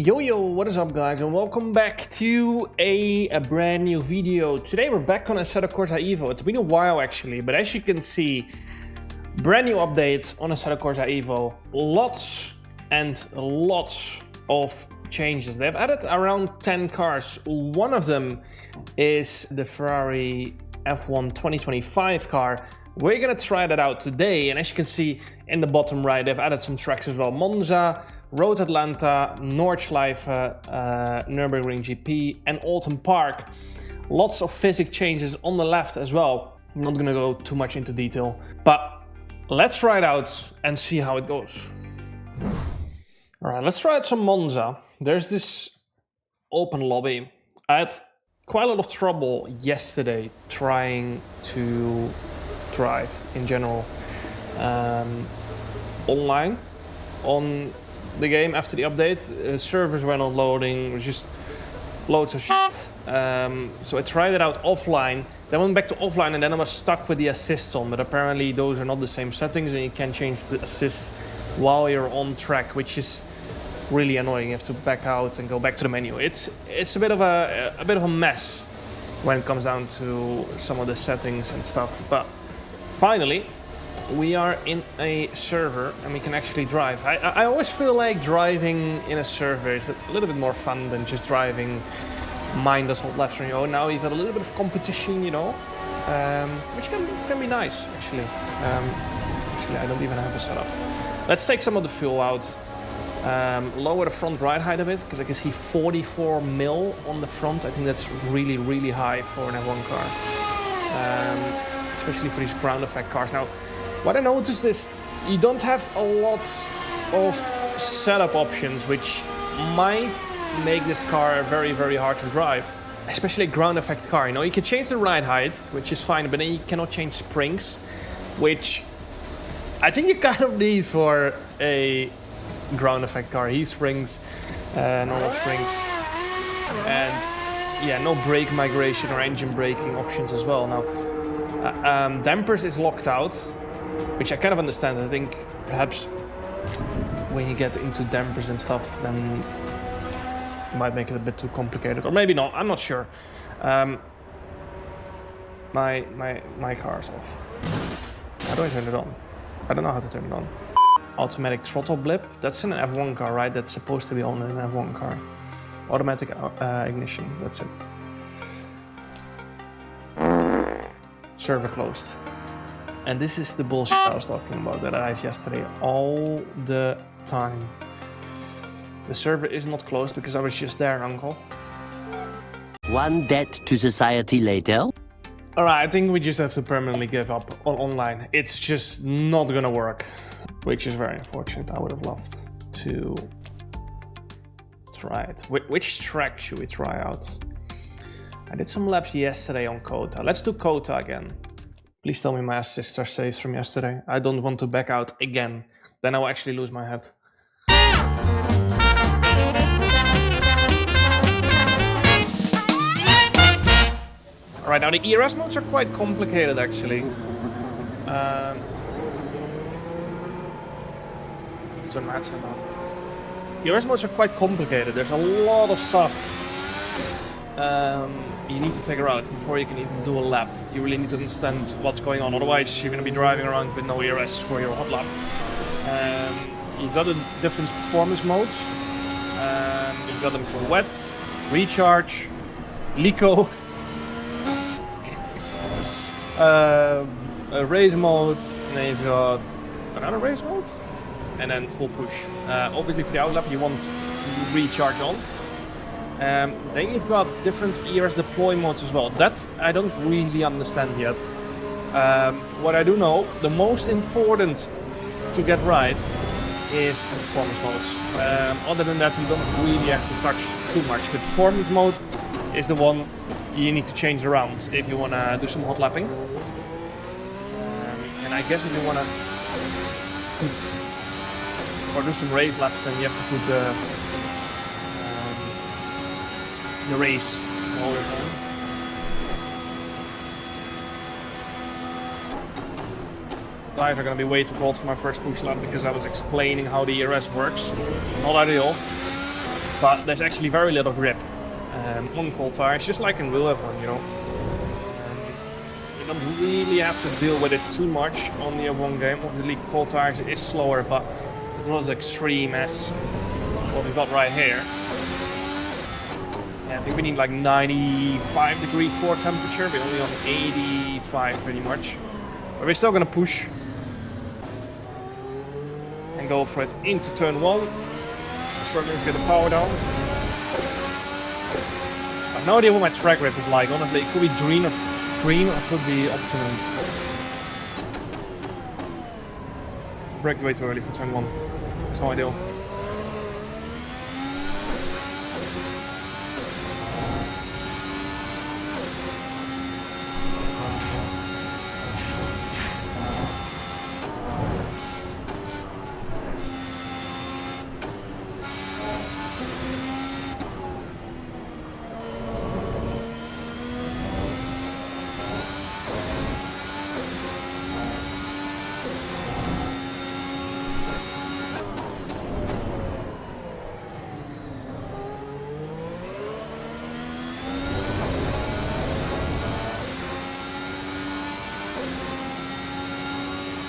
Yo, what is up guys, and welcome back to a brand new video. Today we're back on Assetto Corsa EVO. It's been a while actually, but as you can see, brand new updates on Assetto Corsa EVO. Lots and lots of changes. They've added around 10 cars. One of them is the Ferrari F1 2025 car. We're gonna try that out today, and as you can see in the bottom right, they've added some tracks as well. Monza, Road Atlanta, Nordschleife, Nürburgring GP, and Alton Park. Lots of physics changes on the left as well. I'm not gonna go too much into detail, but let's try it out and see how it goes. All right, let's try out some Monza. There's this open lobby. I had quite a lot of trouble yesterday trying to drive in general online on the game after the update. Servers were not loading, just loads of shit. So I tried it out offline, then went back to offline, and then I was stuck with the assist on, but apparently those are not the same settings and you can change the assist while you're on track, which is really annoying. You have to back out and go back to the menu. It's a bit of a mess when it comes down to some of the settings and stuff, but finally we are in a server and we can actually drive. I always feel like driving in a server is a little bit more fun than just driving mindless hot laps on your own. Now you've got a little bit of competition, you know, which can be nice, actually. Actually, I don't even have a setup. Let's take some of the fuel out. Lower the front ride height a bit, because I can see 44 mil on the front. I think that's really, really high for an F1 car. Especially for these ground effect cars. Now, what I noticed is you don't have a lot of setup options, which might make this car very, very hard to drive, especially a ground effect car. You know, you can change the ride height, which is fine, but then you cannot change springs, which I think you kind of need for a ground effect car. Heat springs, normal springs, and yeah, no brake migration or engine braking options as well. Now, dampers is locked out, which I kind of understand. I think perhaps when you get into dampers and stuff, then it might make it a bit too complicated, or maybe not. I'm not sure. My car's off. How do I turn it on? I don't know how to turn it on. Automatic throttle blip. That's in an F1 car, right? That's supposed to be on an F1 car. Automatic ignition. That's it. Server closed. And this is the bullshit I was talking about that arrived yesterday all the time. The server is not closed because I was just there, uncle. One debt to society later. Alright, I think we just have to permanently give up on online. It's just not gonna work, which is very unfortunate. I would have loved to try it. Which track should we try out? I did some laps yesterday on COTA. Let's do COTA again. Please tell me my assists are saved from yesterday. I don't want to back out again. Then I'll actually lose my head. Alright, now the ERS modes are quite complicated actually. ERS modes are quite complicated. There's a lot of stuff you need to figure out before you can even do a lap. You really need to understand what's going on, otherwise you're going to be driving around with no ERS for your hot lap. You've got the different performance modes. You've got them for wet, recharge, Lico, a race mode, and then you've got another race mode, and then full push. Obviously for the outlap you want recharge on. Then you've got different ERS deploy modes as well. That I don't really understand yet. What I do know, the most important to get right is the performance modes. Other than that, you don't really have to touch too much. The performance mode is the one you need to change around if you want to do some hot lapping. And I guess if you want to put or do some race laps, then you have to put the race always on. Tires are going to be way too cold for my first push lap because I was explaining how the ERS works. Not ideal. but there's actually very little grip on cold tires, just like in real F1, you know. You don't really have to deal with it too much on the F1 game. Obviously, cold tires is slower, but it's not as extreme as what we've got right here. Yeah, I think we need like 95-degree core temperature. We're only on 85 pretty much. But we're still gonna push and go for it into turn 1. So struggling to get the power down. I have no idea what my track grip is like. Honestly, it could be green or it could be optimum. Braked way too early for turn 1. It's no ideal.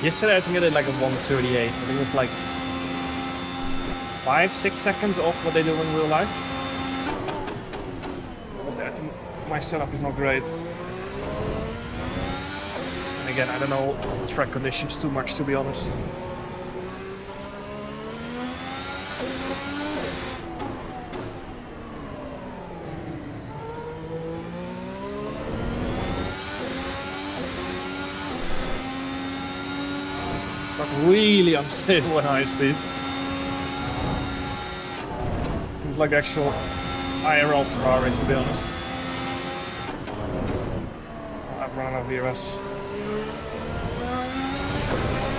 Yesterday I think I did like a 1:38. I think it was like 5-6 seconds off what they do in real life. I think my setup is not great. And again, I don't know track conditions too much, to be honest. Really unstable at high speed. Seems like the actual IRL Ferrari, to be honest. I've run out of ERS.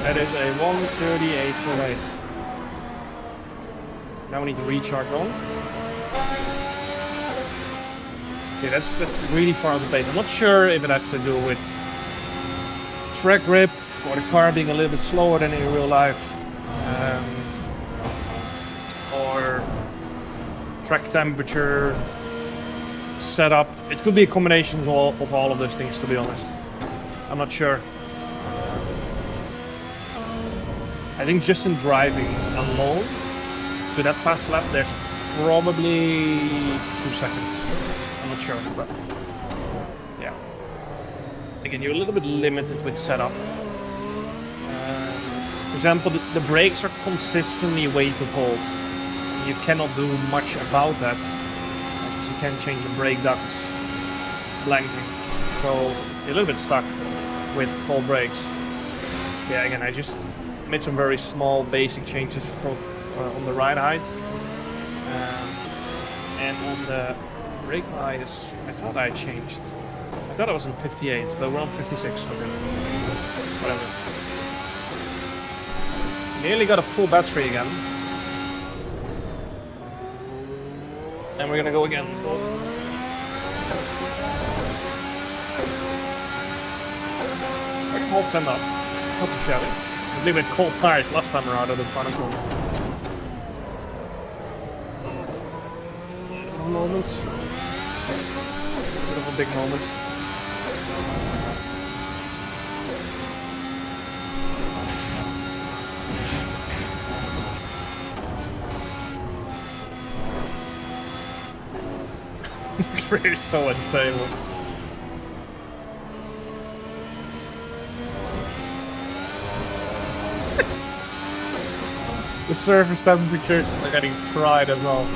That is a 1:38.8. Now we need to recharge on. Okay, that's really far out of debate. I'm not sure if it has to do with track grip, or the car being a little bit slower than in real life, or track temperature, setup. It could be a combination of all of those things, to be honest. I'm not sure. I think just in driving alone to that past lap, there's probably 2 seconds. I'm not sure, but yeah. Again, you're a little bit limited with setup. For example, the brakes are consistently way too cold. You cannot do much about that because you can't change the brake ducts blankly. So you're a little bit stuck with cold brakes. Yeah, again, I just made some very small basic changes from on the ride height. And on the brake bias, I thought I changed. I thought I was on 58, but we're on 56. Okay. Whatever. Nearly got a full battery again. And we're gonna go again. I can hold 10 up. Not too shabby. A little bit cold tires last time around at the final corner. Little moments. Bit of a big moment. It's so unstable. The surface temperatures are getting fried as well.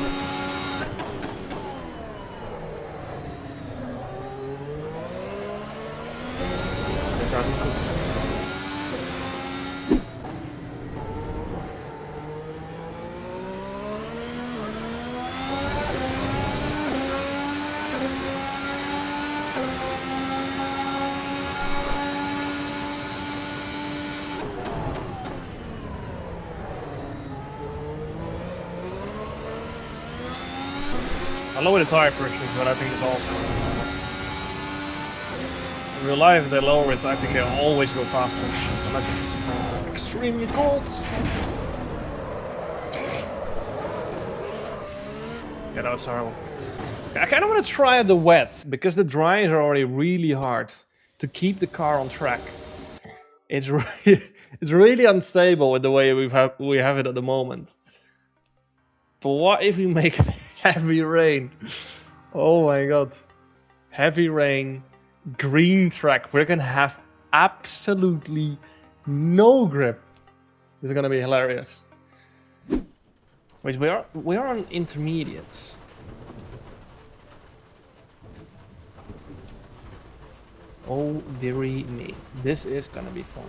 I lower the tire pressure, but I think it's awful. In real life, they lower it, I think they'll always go faster, unless it's extremely cold. Yeah, that was horrible. I kind of want to try the wet, because the dries are already really hard to keep the car on track. It's it's really unstable with the way we have it at the moment. But what if we make heavy rain? Oh my god. Heavy rain, green track. We're gonna have absolutely no grip. This is gonna be hilarious. Wait, we are on intermediates. Oh dearie me. This is gonna be fun.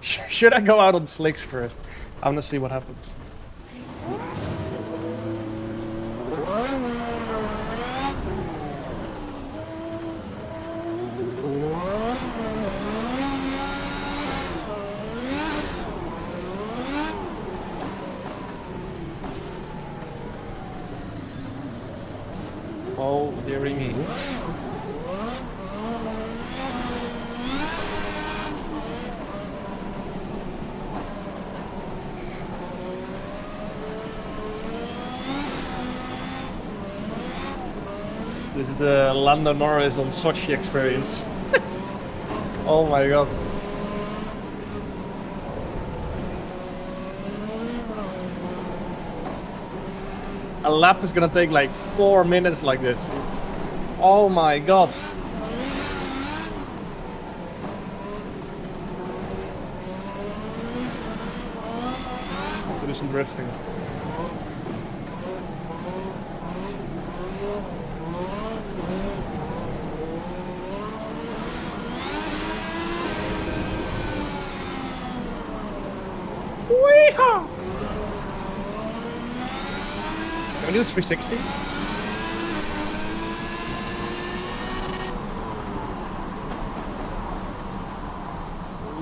Should I go out on slicks first? I wanna see what happens. Oh dearie me. This is the Lando Norris on Sochi experience. Oh my god. A lap is gonna take like 4 minutes like this. Oh my god. I want to do some drifting. Weehaw! Can we do 360?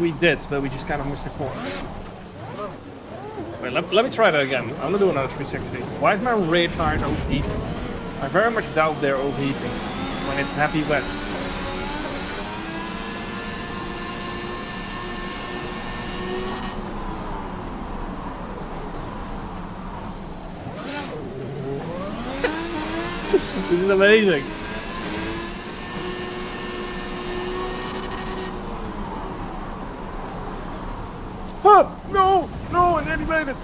We did, but we just kind of missed the corner. Wait, let me try that again. I'm gonna do another 360. Why is my rear tires overheating? I very much doubt they're overheating when it's heavy wet. This is amazing. Huh, no, I nearly made it.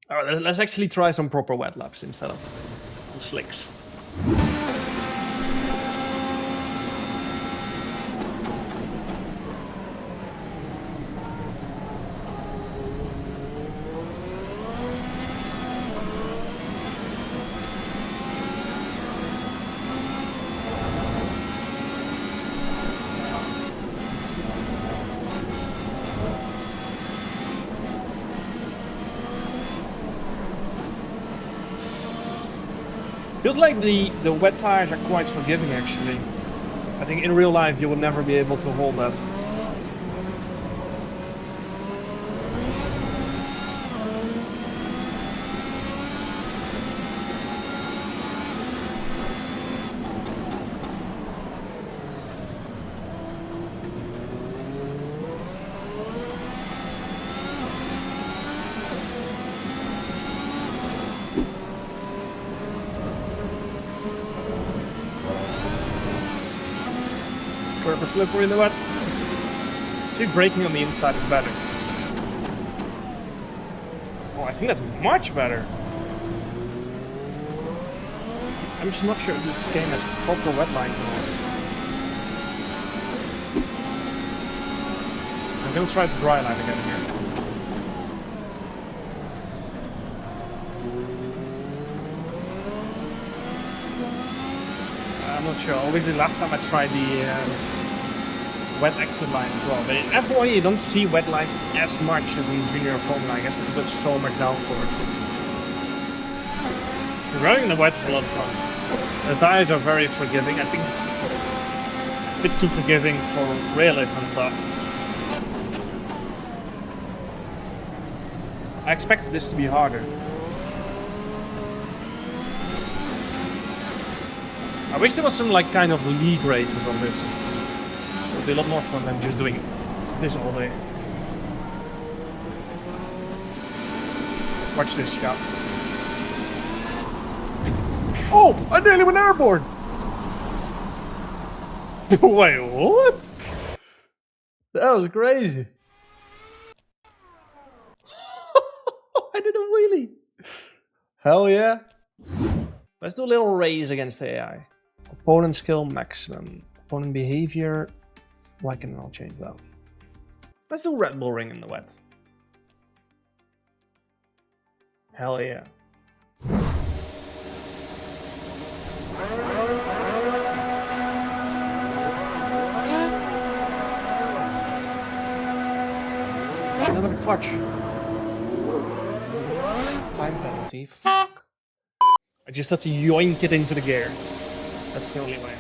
Alright, let's actually try some proper wet laps instead of slicks. Feels like the wet tires are quite forgiving actually. I think in real life you will never be able to hold that. Slippery in the wet. See, braking on the inside is better. Oh, I think that's much better. I'm just not sure if this game has proper wet lines or not. I'm gonna try the dry line again here. I'm not sure. Obviously, last time I tried the wet exit line as well. But in F1 you don't see wet lines as much as in junior Formula, I guess, because there's so much downforce. Running in the wet is a lot of fun. The tires are very forgiving. I think a bit too forgiving for realism, but I expected this to be harder. I wish there was some like kind of league races on this. It would be a lot more fun than just doing this all day. Watch this, yeah. Oh, I nearly went airborne. Wait, what? That was crazy. I did a wheelie. Hell yeah. Let's do a little race against the AI. Opponent skill maximum. Opponent behavior. Why can I not change that? Let's do Red Bull Ring in the wet. Hell yeah. Another clutch. Time penalty. Fuck. I just had to yoink it into the gear. That's the only way.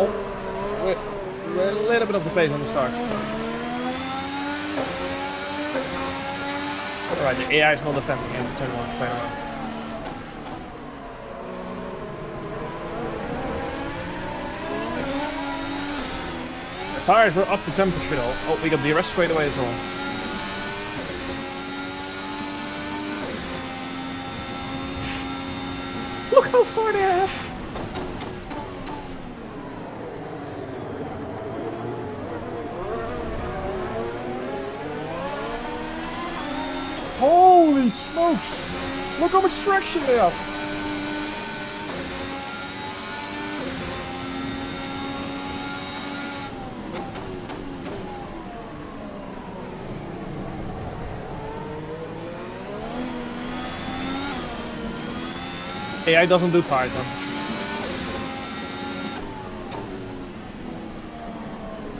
Oh, we're a little bit off the pace on the start. Alright, the AI is not defending. I have to turn one straight around. The tires were up to temperature though. Oh, we got DRS straight away as well. Look how far they are. Holy smokes! Look how much traction they have! AI doesn't do tire temperature.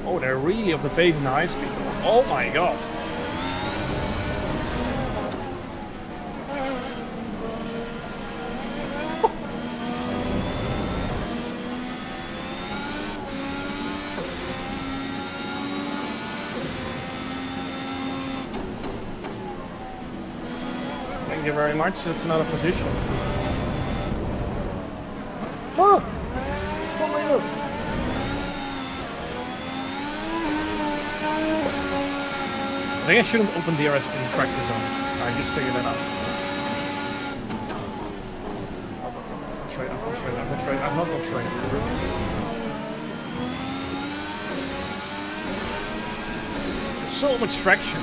Oh, they're really off the pace in high speed. Oh my god! Thank you very much, that's another position. Oh! Oh my god! I think I shouldn't open DRS in tractor zone. I just figured that out. I've gone straight, I've gone straight, I've gone straight, I've not gone straight. There's so much traction.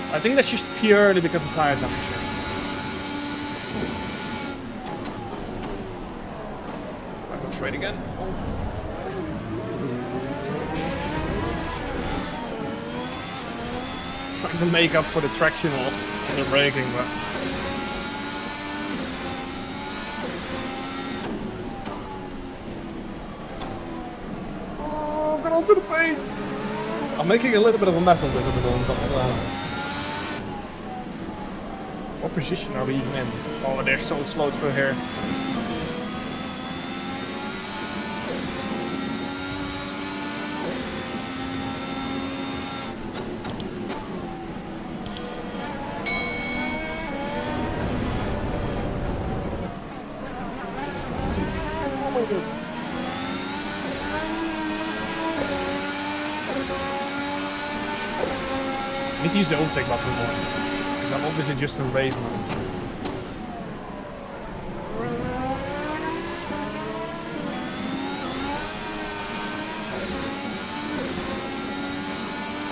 I think that's just purely because of tire temperature. I've gone straight again. Trying to make up for the traction loss and the braking, but oh, I've got onto the paint. I'm making a little bit of a mess of this at the moment. What position are we even in? Oh, they're so slow through here. Oh my god. I need to use the overtake button more. Because I'm obviously just in race mode.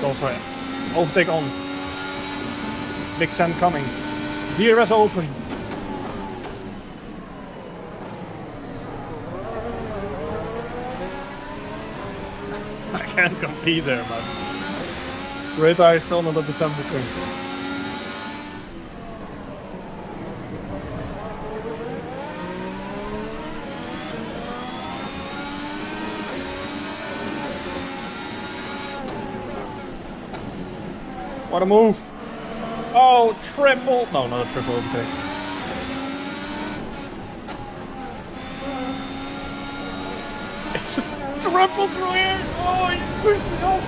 Go for it. Overtake on. Big sand coming. DRS open. I can't compete there, man. Rear tire still not at the temperature. What a move! Oh, triple! No, not a triple overtake. It's a triple through here! Oh, you pushed me off!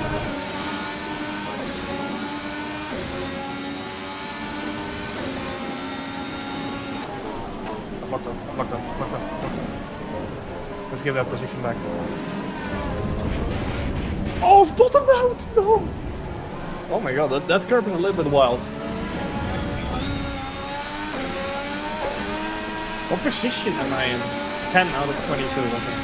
I fucked up, I fucked up, I fucked up, I fucked up. Let's give that position back. Oh, I've bottomed out! No! Oh my god, that curve is a little bit wild. What position am I in? 10 out of 22, okay.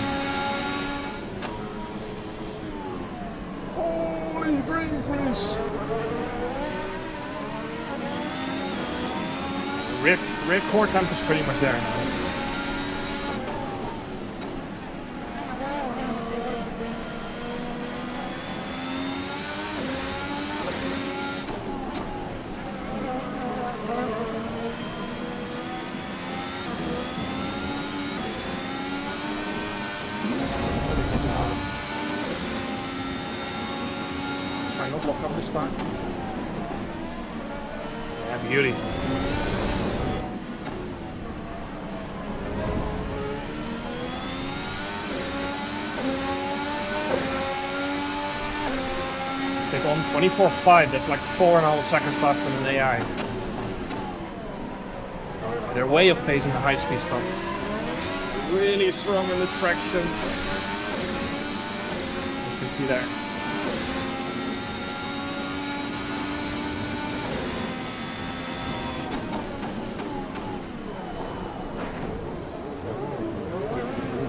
Holy brain freeze! Rear core temp is pretty much there now. Try not lock up this time. Yeah, beauty. Take on 24.5, that's like 4.5 seconds faster than AI. They're way off pace in the high speed stuff. Really strong in the traction. You can see there.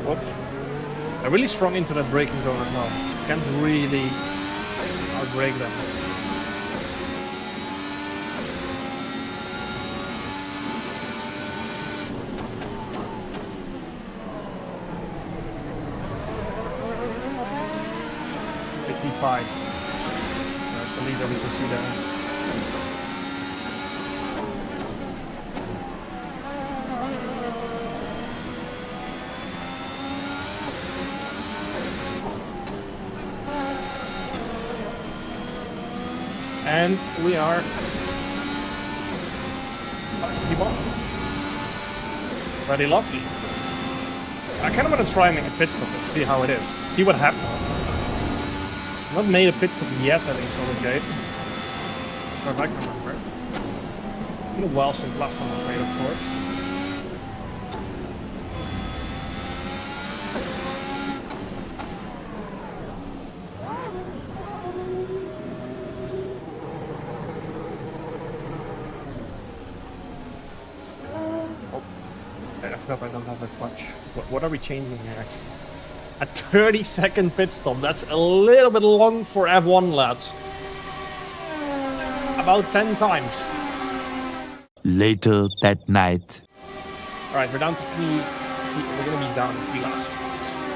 Whoops. They're really strong into that braking zone as well. Can't really outbrake them. That's the leader we can see there. And we are about to keep on. Very lovely. I kind of want to try and make a pit stop and see how it is. See what happens. Not made a pit stop yet, I think, so this game. As far as I can remember. It's been a while since last time I played, of course. Oh, I forgot I don't have a clutch. What are we changing here, actually? A 30-second pit stop. That's a little bit long for F1, lads. About 10 times. Later that night. Alright, we're down to P. We're gonna be down to P last.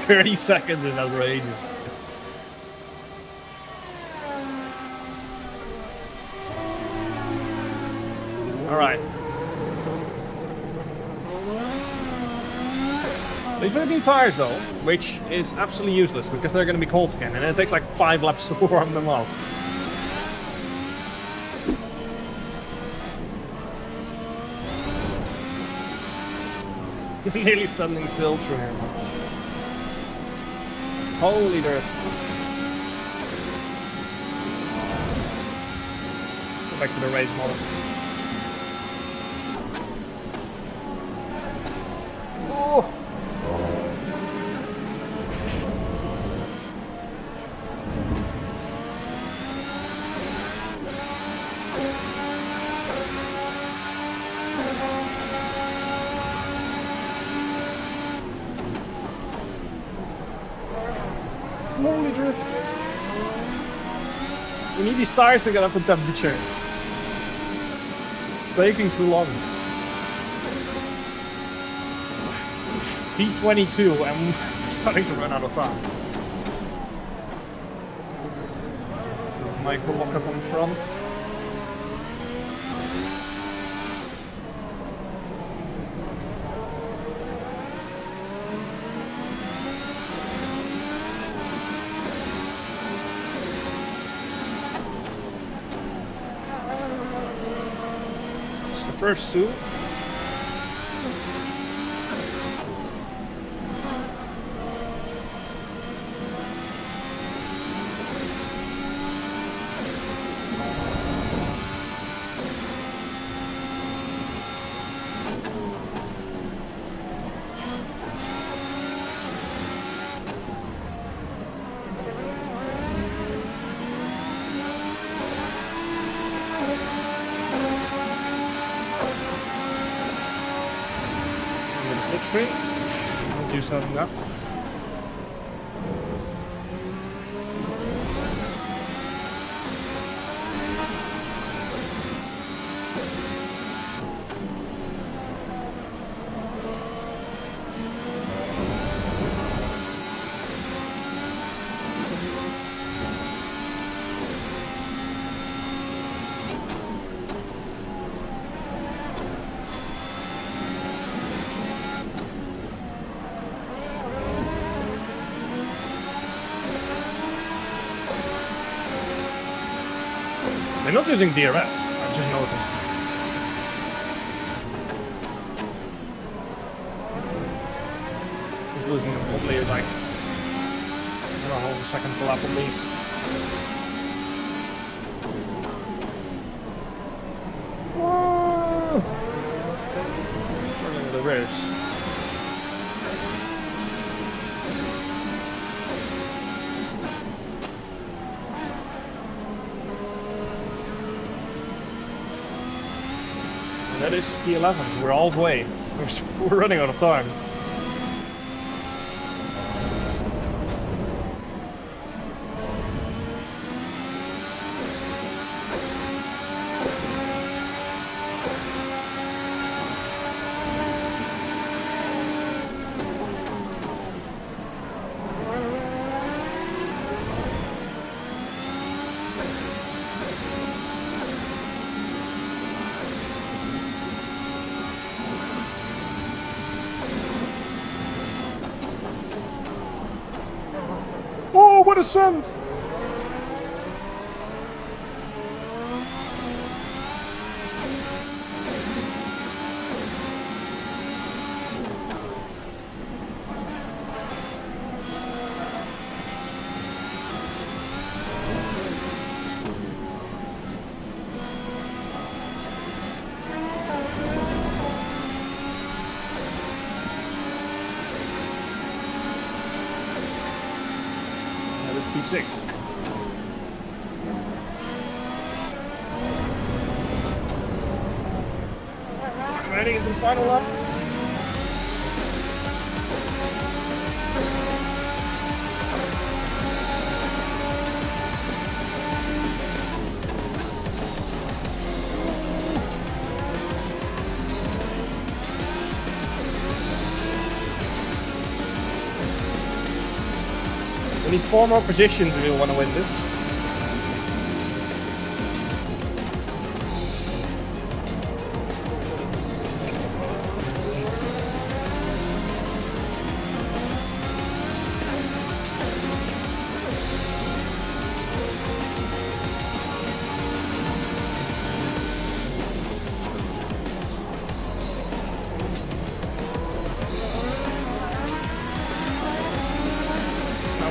30 seconds is outrageous. Alright. These are new tires though, which is absolutely useless because they're going to be cold again, and it takes like 5 laps to warm them up. Nearly standing still through here. Holy drift. Go back to the race models. Oh! Holy drift. We need these tires to get up to temperature. It's taking too long. P22 and we're starting to run out of time. Micro lock up on front. First two. not used to having that. They're not using DRS, I just noticed. He's losing them probably like, I don't know, a second to lap at least. Whoa! Struggling with the rears. That is P11. We're halfway. We're running out of time. Oh, what a scent! P6. Ready into the final lap. We need 4 more positions if we want to win this.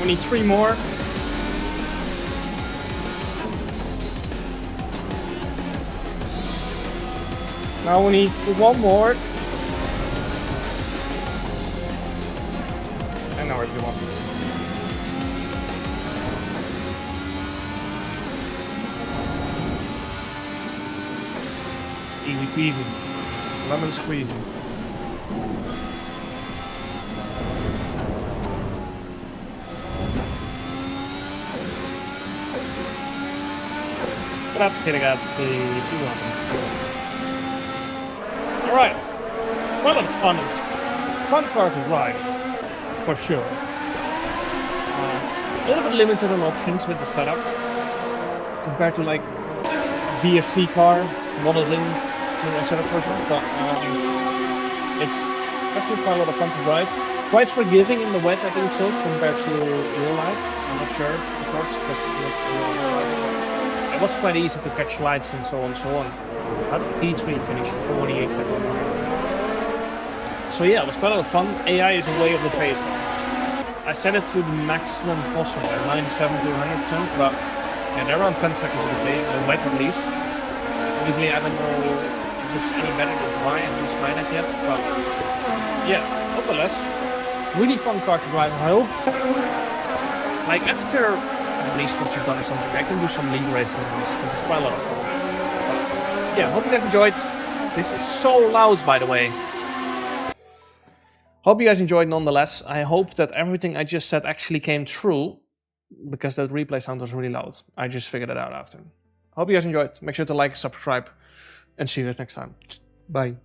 We need 3 more. Now we need 1 more. And now we're at 1. Easy peasy. Lemon squeezy. Grazie ragazzi. Alright. Well, it's fun. It's fun car to drive. For sure. A little bit limited on options with the setup. Compared to like VFC car modeling to Assetto Corsa. But it's definitely quite a lot of fun to drive. Quite forgiving in the wet, I think so, compared to real life. I'm not sure, of course, because it was quite easy to catch lights and so on and so on. How did P3 finish 48 seconds? So yeah, it was quite a lot of fun. AI is a way of the pace. I set it to the maximum possible, at 97 to 100%, but yeah, they're around 10 seconds of the pace, wet at least. Obviously, I don't know if it's any better than dry, I haven't tried that yet, but yeah, nonetheless, really fun car to drive, I hope. Like after at least once you've done or something, I can do some league races in this because it's quite a lot of fun. But yeah, hope you guys enjoyed. This is so loud, by the way. Hope you guys enjoyed nonetheless. I hope that everything I just said actually came true, because that replay sound was really loud. I just figured it out after. Hope you guys enjoyed. Make sure to like, subscribe, and see you guys next time. Bye.